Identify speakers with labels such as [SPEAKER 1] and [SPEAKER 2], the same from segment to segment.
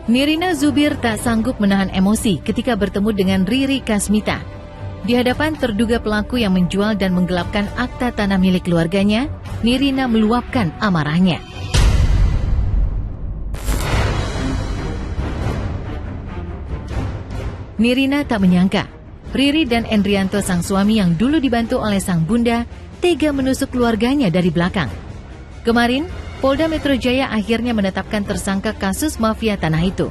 [SPEAKER 1] Nirina Zubir tak sanggup menahan emosi ketika bertemu dengan Riri Kasmita. Di hadapan terduga pelaku yang menjual dan menggelapkan akta tanah milik keluarganya, Nirina meluapkan amarahnya. Nirina tak menyangka, Riri dan Endrianto sang suami yang dulu dibantu oleh sang bunda, tega menusuk keluarganya dari belakang. Kemarin, Polda Metro Jaya akhirnya menetapkan tersangka kasus mafia tanah itu.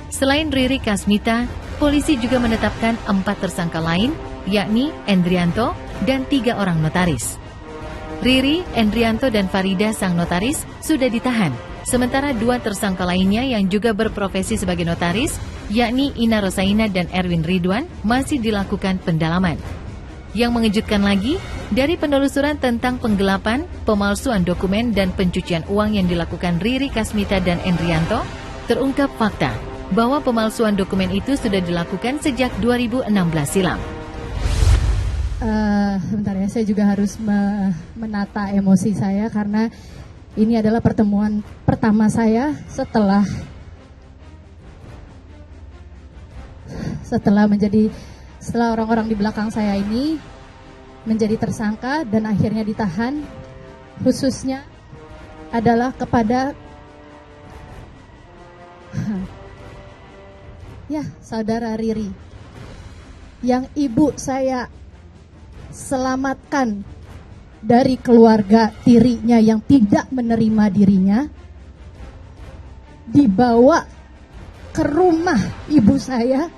[SPEAKER 1] Selain Riri Kasmita, polisi juga menetapkan 4 tersangka lain, yakni Endrianto dan 3 orang notaris. Riri, Endrianto, dan Farida sang notaris sudah ditahan, sementara 2 tersangka lainnya yang juga berprofesi sebagai notaris, yakni Ina Rosaina dan Erwin Ridwan, masih dilakukan pendalaman. Yang mengejutkan lagi, dari penelusuran tentang penggelapan, pemalsuan dokumen, dan pencucian uang yang dilakukan Riri Kasmita dan Endrianto, terungkap fakta bahwa pemalsuan dokumen itu sudah dilakukan sejak 2016 silam.
[SPEAKER 2] Sebentar ya, saya juga harus menata emosi saya karena ini adalah pertemuan pertama saya setelah orang-orang di belakang saya ini menjadi tersangka dan akhirnya ditahan, khususnya adalah kepada saudara Riri yang ibu saya selamatkan dari keluarga tirinya yang tidak menerima dirinya, dibawa ke rumah ibu saya,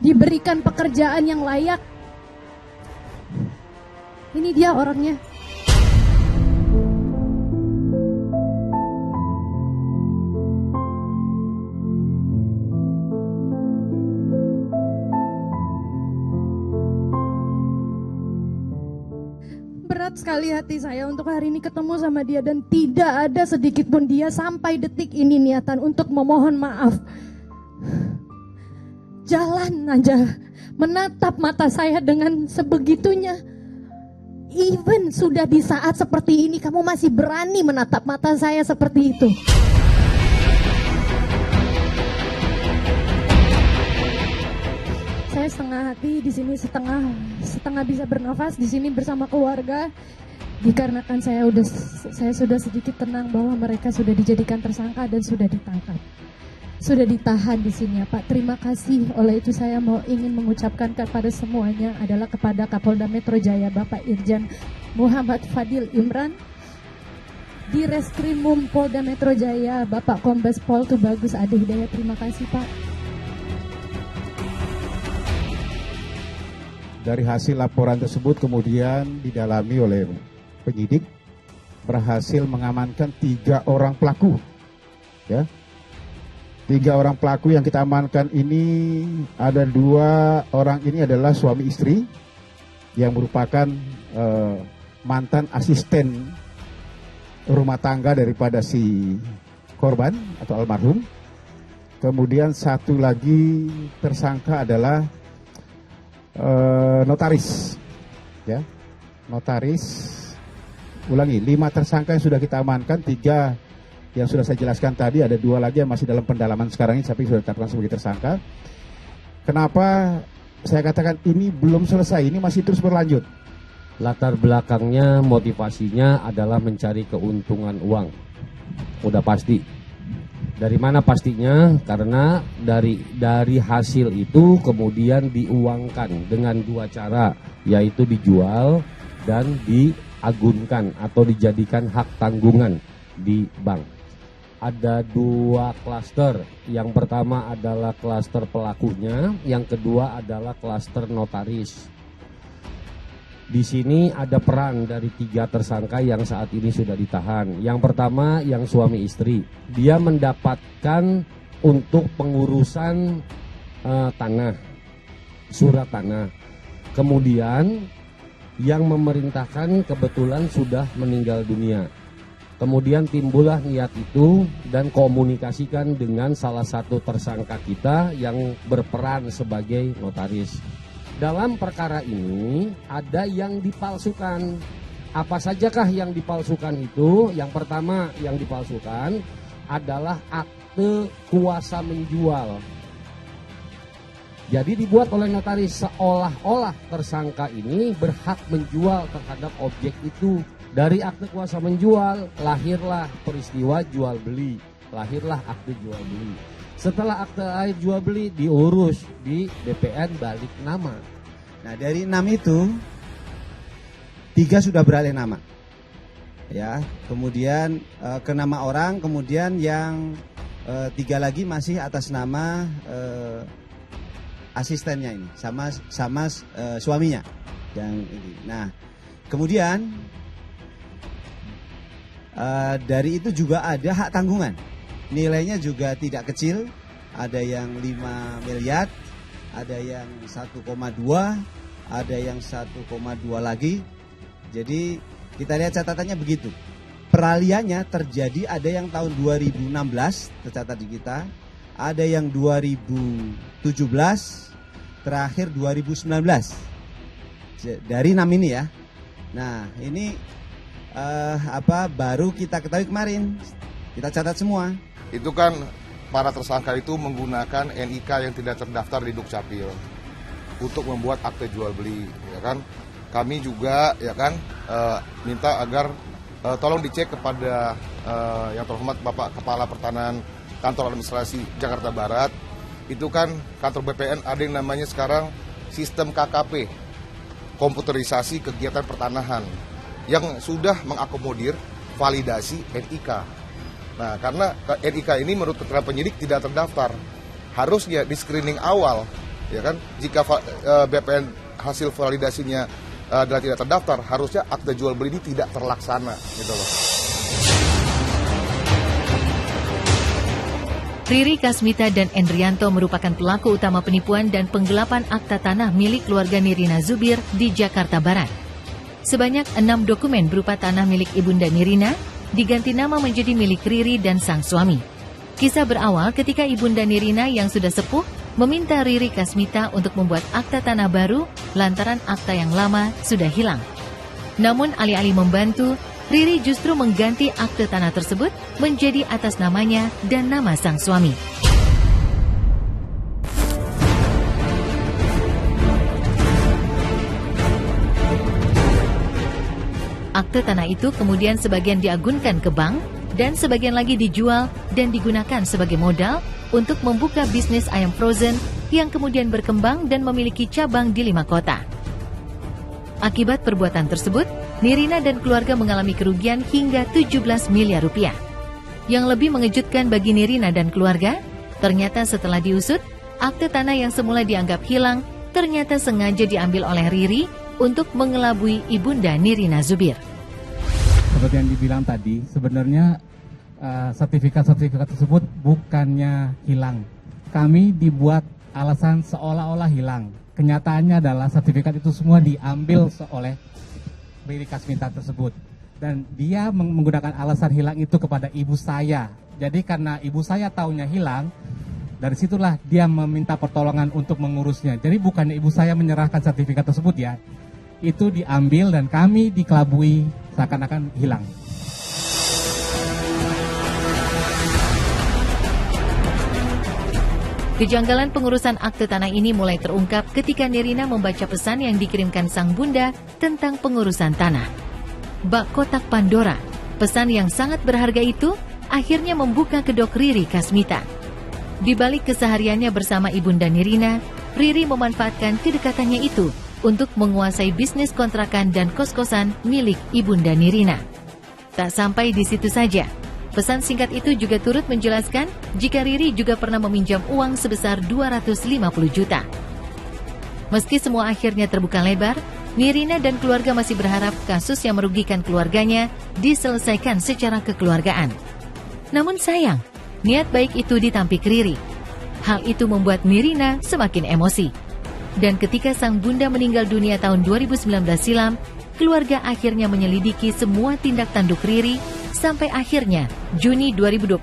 [SPEAKER 2] diberikan pekerjaan yang layak. Ini dia orangnya. Berat sekali hati saya untuk hari ini ketemu sama dia dan tidak ada sedikit pun dia sampai detik ini niatan untuk memohon maaf. Jalan aja, menatap mata saya dengan sebegitunya. Even sudah di saat seperti ini, kamu masih berani menatap mata saya seperti itu. Saya setengah hati di sini, setengah bisa bernafas di sini bersama keluarga. Dikarenakan saya sudah sedikit tenang bahwa mereka sudah dijadikan tersangka dan sudah ditangkap. Sudah ditahan di sini ya Pak. Terima kasih. Oleh itu saya ingin mengucapkan kepada semuanya adalah kepada Kapolda Metro Jaya Bapak Irjen Muhammad Fadil Imran, di Reskrimum Polda Metro Jaya Bapak Kombes Pol Tubagus Ade Hidayat. Terima kasih Pak.
[SPEAKER 3] Dari hasil laporan tersebut kemudian didalami oleh penyidik, berhasil mengamankan 3 orang pelaku. Ya. 3 orang pelaku yang kita amankan ini, ada 2 orang ini adalah suami istri yang merupakan mantan asisten rumah tangga daripada si korban atau almarhum. Kemudian 1 lagi tersangka adalah notaris, ya, notaris. Ulangi, 5 tersangka yang sudah kita amankan, 3 yang sudah saya jelaskan tadi, ada 2 lagi yang masih dalam pendalaman sekarang ini, tapi sudah ditetapkan sebagai tersangka. Kenapa saya katakan ini belum selesai, ini masih terus berlanjut?
[SPEAKER 4] Latar belakangnya, motivasinya adalah mencari keuntungan uang, udah pasti. Dari mana pastinya? Karena dari hasil itu kemudian diuangkan dengan 2 cara, yaitu dijual dan diagunkan atau dijadikan hak tanggungan di bank. Ada 2 klaster. Yang pertama adalah klaster pelakunya, yang kedua adalah klaster notaris. Di sini ada peran dari 3 tersangka yang saat ini sudah ditahan. Yang pertama yang suami istri, dia mendapatkan untuk pengurusan tanah, surat tanah. Kemudian yang memerintahkan kebetulan sudah meninggal dunia. Kemudian timbullah niat itu dan komunikasikan dengan salah satu tersangka kita yang berperan sebagai notaris. Dalam perkara ini ada yang dipalsukan. Apa sajakah yang dipalsukan itu? Yang pertama yang dipalsukan adalah akte kuasa menjual. Jadi dibuat oleh notaris seolah-olah tersangka ini berhak menjual terhadap objek itu. Dari akte kuasa menjual lahirlah peristiwa jual beli, lahirlah akte jual beli. Setelah akte air jual beli diurus di BPN balik nama.
[SPEAKER 5] Nah, dari 6 itu 3 sudah beralih nama, ya. Kemudian ke nama orang, kemudian yang 3 lagi masih atas nama asistennya ini, sama suaminya yang ini. Nah, kemudian dari itu juga ada hak tanggungan, nilainya juga tidak kecil, ada yang 5 miliar, ada yang 1,2, ada yang 1,2 lagi. Jadi kita lihat catatannya begitu. Peralihannya terjadi ada yang tahun 2016 tercatat di kita, ada yang 2017, terakhir 2019. Dari 6 ini ya. Nah, ini baru kita ketahui kemarin. Kita catat semua.
[SPEAKER 6] Itu kan para tersangka itu menggunakan NIK yang tidak terdaftar di Dukcapil untuk membuat akte jual beli, ya kan? Kami juga ya kan minta agar tolong dicek kepada yang terhormat Bapak Kepala Pertanahan Kantor Administrasi Jakarta Barat. Itu kan kantor BPN ada yang namanya sekarang sistem KKP, komputerisasi kegiatan pertanahan, yang sudah mengakomodir validasi NIK. Nah, karena NIK ini menurut keterangan penyidik tidak terdaftar, harusnya di screening awal, ya kan? Jika BPN hasil validasinya adalah tidak terdaftar, harusnya akte jual beli ini tidak terlaksana, gitu loh.
[SPEAKER 1] Riri Kasmita dan Endrianto merupakan pelaku utama penipuan dan penggelapan akta tanah milik keluarga Nirina Zubir di Jakarta Barat. Sebanyak 6 dokumen berupa tanah milik Ibunda Nirina diganti nama menjadi milik Riri dan sang suami. Kisah berawal ketika Ibunda Nirina yang sudah sepuh meminta Riri Kasmita untuk membuat akta tanah baru lantaran akta yang lama sudah hilang. Namun alih-alih membantu, Riri justru mengganti akte tanah tersebut menjadi atas namanya dan nama sang suami. Akte tanah itu kemudian sebagian diagunkan ke bank dan sebagian lagi dijual dan digunakan sebagai modal untuk membuka bisnis ayam frozen yang kemudian berkembang dan memiliki cabang di 5 kota. Akibat perbuatan tersebut, Nirina dan keluarga mengalami kerugian hingga 17 miliar rupiah. Yang lebih mengejutkan bagi Nirina dan keluarga, ternyata setelah diusut, akte tanah yang semula dianggap hilang ternyata sengaja diambil oleh Riri untuk mengelabui Ibunda Nirina Zubir.
[SPEAKER 7] Seperti yang dibilang tadi, sebenarnya sertifikat-sertifikat tersebut bukannya hilang. Kami dibuat alasan seolah-olah hilang. Kenyataannya adalah sertifikat itu semua diambil oleh Riri Kasmita tersebut. Dan dia menggunakan alasan hilang itu kepada ibu saya. Jadi karena ibu saya taunya hilang, dari situlah dia meminta pertolongan untuk mengurusnya. Jadi bukannya ibu saya menyerahkan sertifikat tersebut ya. Itu diambil dan kami dikelabui seakan-akan hilang.
[SPEAKER 1] Kejanggalan pengurusan akte tanah ini mulai terungkap ketika Nirina membaca pesan yang dikirimkan sang bunda tentang pengurusan tanah. Bak kotak Pandora, pesan yang sangat berharga itu akhirnya membuka kedok Riri Kasmita. Di balik kesehariannya bersama Ibunda Nirina, Riri memanfaatkan kedekatannya itu untuk menguasai bisnis kontrakan dan kos-kosan milik Ibunda Nirina. Tak sampai di situ saja, pesan singkat itu juga turut menjelaskan jika Riri juga pernah meminjam uang sebesar 250 juta. Meski semua akhirnya terbuka lebar, Nirina dan keluarga masih berharap kasus yang merugikan keluarganya diselesaikan secara kekeluargaan. Namun sayang, niat baik itu ditampik Riri. Hal itu membuat Nirina semakin emosi. Dan ketika sang bunda meninggal dunia tahun 2019 silam, keluarga akhirnya menyelidiki semua tindak tanduk Riri sampai akhirnya Juni 2021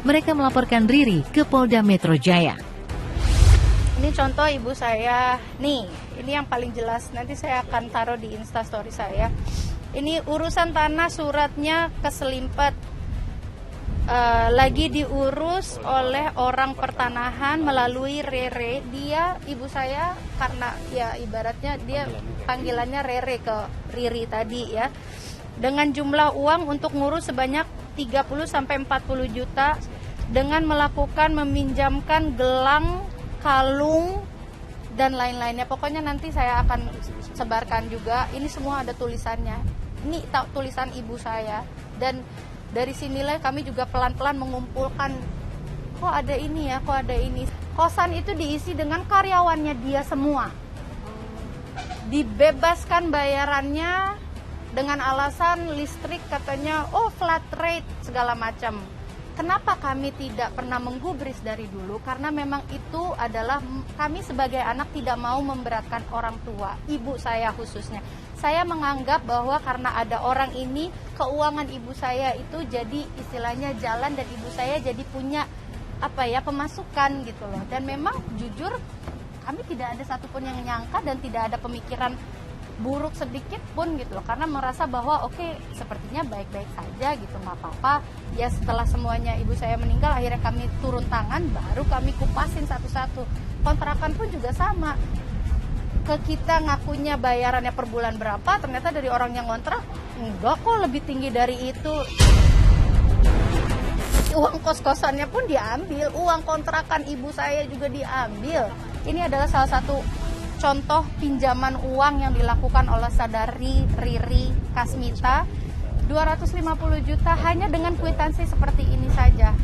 [SPEAKER 1] mereka melaporkan Riri ke Polda Metro Jaya.
[SPEAKER 8] Ini contoh ibu saya, nih ini yang paling jelas, nanti saya akan taruh di Instastory saya. Ini urusan tanah suratnya keselimpet. Lagi diurus oleh orang pertanahan melalui Rere. Dia ibu saya karena ya ibaratnya dia panggilannya Rere ke Riri tadi ya. Dengan jumlah uang untuk ngurus sebanyak 30 sampai 40 juta dengan melakukan meminjamkan gelang, kalung dan lain-lainnya. Pokoknya nanti saya akan sebarkan juga. Ini semua ada tulisannya. Ini tulisan ibu saya, dan dari sinilah kami juga pelan-pelan mengumpulkan, kok ada ini ya, kok ada ini. Kosan itu diisi dengan karyawannya dia semua. Dibebaskan bayarannya dengan alasan listrik katanya, oh flat rate segala macam. Kenapa kami tidak pernah menggubris dari dulu? Karena memang itu adalah kami sebagai anak tidak mau memberatkan orang tua, ibu saya khususnya. Saya menganggap bahwa karena ada orang ini, keuangan ibu saya itu jadi istilahnya jalan dan ibu saya jadi punya pemasukan gitu loh. Dan memang jujur kami tidak ada satupun yang nyangka dan tidak ada pemikiran buruk sedikit pun gitu loh, karena merasa bahwa oke, sepertinya baik-baik saja gitu, nggak apa-apa. Ya setelah semuanya ibu saya meninggal, akhirnya kami turun tangan, baru kami kupasin satu-satu. Kontrakan pun juga sama. Ke kita ngakunya bayarannya per bulan berapa, ternyata dari orang yang ngontrak enggak kok, lebih tinggi dari itu. Uang kos-kosannya pun diambil, uang kontrakan ibu saya juga diambil. Ini adalah salah satu contoh pinjaman uang yang dilakukan oleh saudari Riri Kasmita, 250 juta hanya dengan kwitansi seperti ini saja.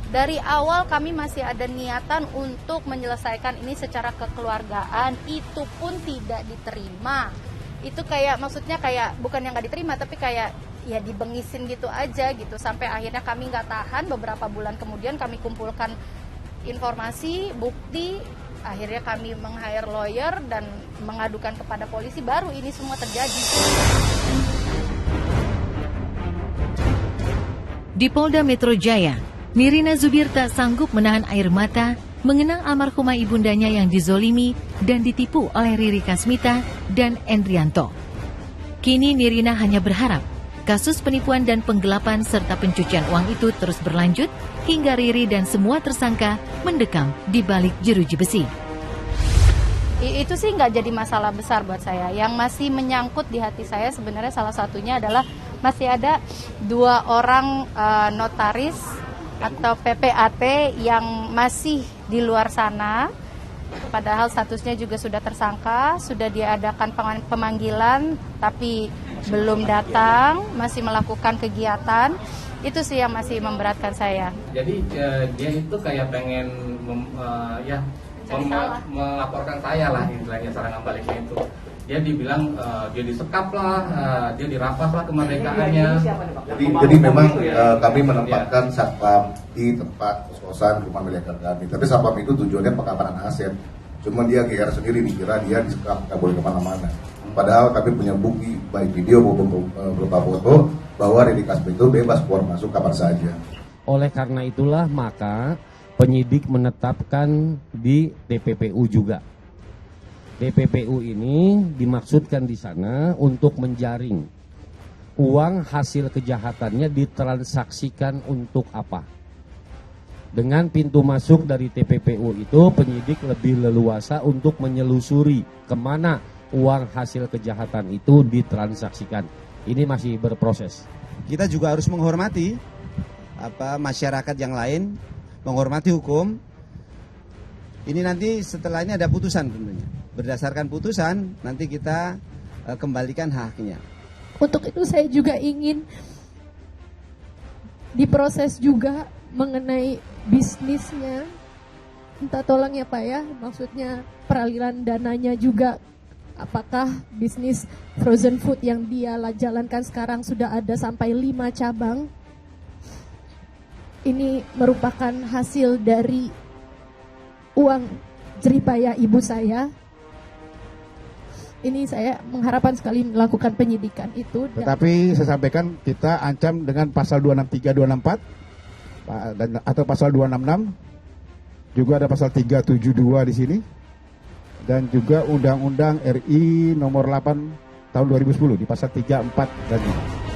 [SPEAKER 8] Dari awal kami masih ada niatan untuk menyelesaikan ini secara kekeluargaan, itu pun tidak diterima. Itu maksudnya bukan yang nggak diterima, tapi ya dibengisin gitu aja gitu. Sampai akhirnya kami nggak tahan, beberapa bulan kemudian kami kumpulkan informasi, bukti, akhirnya kami meng-hire lawyer dan mengadukan kepada polisi, baru ini semua terjadi.
[SPEAKER 1] Di Polda Metro Jaya, Nirina Zubir tak sanggup menahan air mata mengenang almarhumah ibundanya yang dizolimi dan ditipu oleh Riri Kasmita dan Endrianto. Kini Nirina hanya berharap kasus penipuan dan penggelapan serta pencucian uang itu terus berlanjut hingga Riri dan semua tersangka mendekam di balik jeruji besi.
[SPEAKER 8] Itu sih nggak jadi masalah besar buat saya. Yang masih menyangkut di hati saya sebenarnya salah satunya adalah masih ada 2 orang notaris atau PPAT yang masih di luar sana, padahal statusnya juga sudah tersangka, sudah diadakan pemanggilan tapi belum datang, masih melakukan kegiatan. Itu sih yang masih memberatkan saya.
[SPEAKER 7] Jadi dia itu kayak pengen melaporkan saya lah, istilahnya serangan baliknya itu. Dia dibilang dia disekap lah, dia dirampas lah kemerdekaannya.
[SPEAKER 6] Jadi memang kami menempatkan satpam di tempat kos-kosan rumah milik kami. Tapi satpam itu tujuannya pengamanan aset. Cuma dia GR sendiri dikira dia disekap, nggak boleh kemana-mana. Padahal kami punya bukti baik video maupun berupa foto bahwa Riri Kasmita itu bebas keluar masuk kapan saja.
[SPEAKER 4] Oleh karena itulah maka penyidik menetapkan di DPPU juga. DPPU ini dimaksudkan di sana untuk menjaring uang hasil kejahatannya ditransaksikan untuk apa. Dengan pintu masuk dari TPPU itu penyidik lebih leluasa untuk menyelusuri kemana uang hasil kejahatan itu ditransaksikan. Ini masih berproses.
[SPEAKER 5] Kita juga harus menghormati masyarakat yang lain, menghormati hukum. Ini nanti setelah ini ada putusan tentunya. Berdasarkan putusan nanti kita kembalikan haknya.
[SPEAKER 2] Untuk itu saya juga ingin diproses juga mengenai bisnisnya. Minta tolong ya Pak ya, maksudnya peralihan dananya juga. Apakah bisnis frozen food yang dia jalankan sekarang sudah ada sampai 5 cabang? Ini merupakan hasil dari uang jeripaya ibu saya. Ini saya mengharapkan sekali melakukan penyidikan itu.
[SPEAKER 3] Tetapi saya sampaikan kita ancam dengan pasal 263, 264 atau pasal 266. Juga ada pasal 372 di sini. dan juga Undang-Undang RI nomor 8 tahun 2010 di pasal 3, 4, dan 5.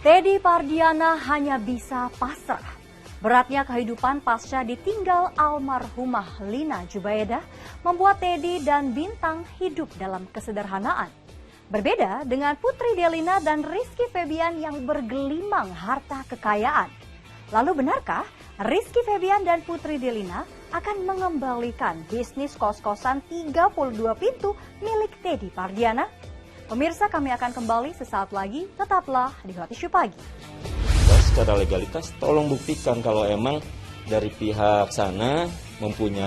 [SPEAKER 9] Teddy Pardiana hanya bisa pasrah. Beratnya kehidupan pasca ditinggal almarhumah Lina Jubaedah membuat Teddy dan Bintang hidup dalam kesederhanaan. Berbeda dengan Putri Delina dan Rizky Febian yang bergelimang harta kekayaan. Lalu benarkah Rizky Febian dan Putri Delina akan mengembalikan bisnis kos-kosan 32 pintu milik Teddy Pardiana? Pemirsa, kami akan kembali sesaat lagi. Tetaplah di Hot Issue Pagi.
[SPEAKER 10] Secara legalitas tolong buktikan kalau emang dari pihak sana mempunyai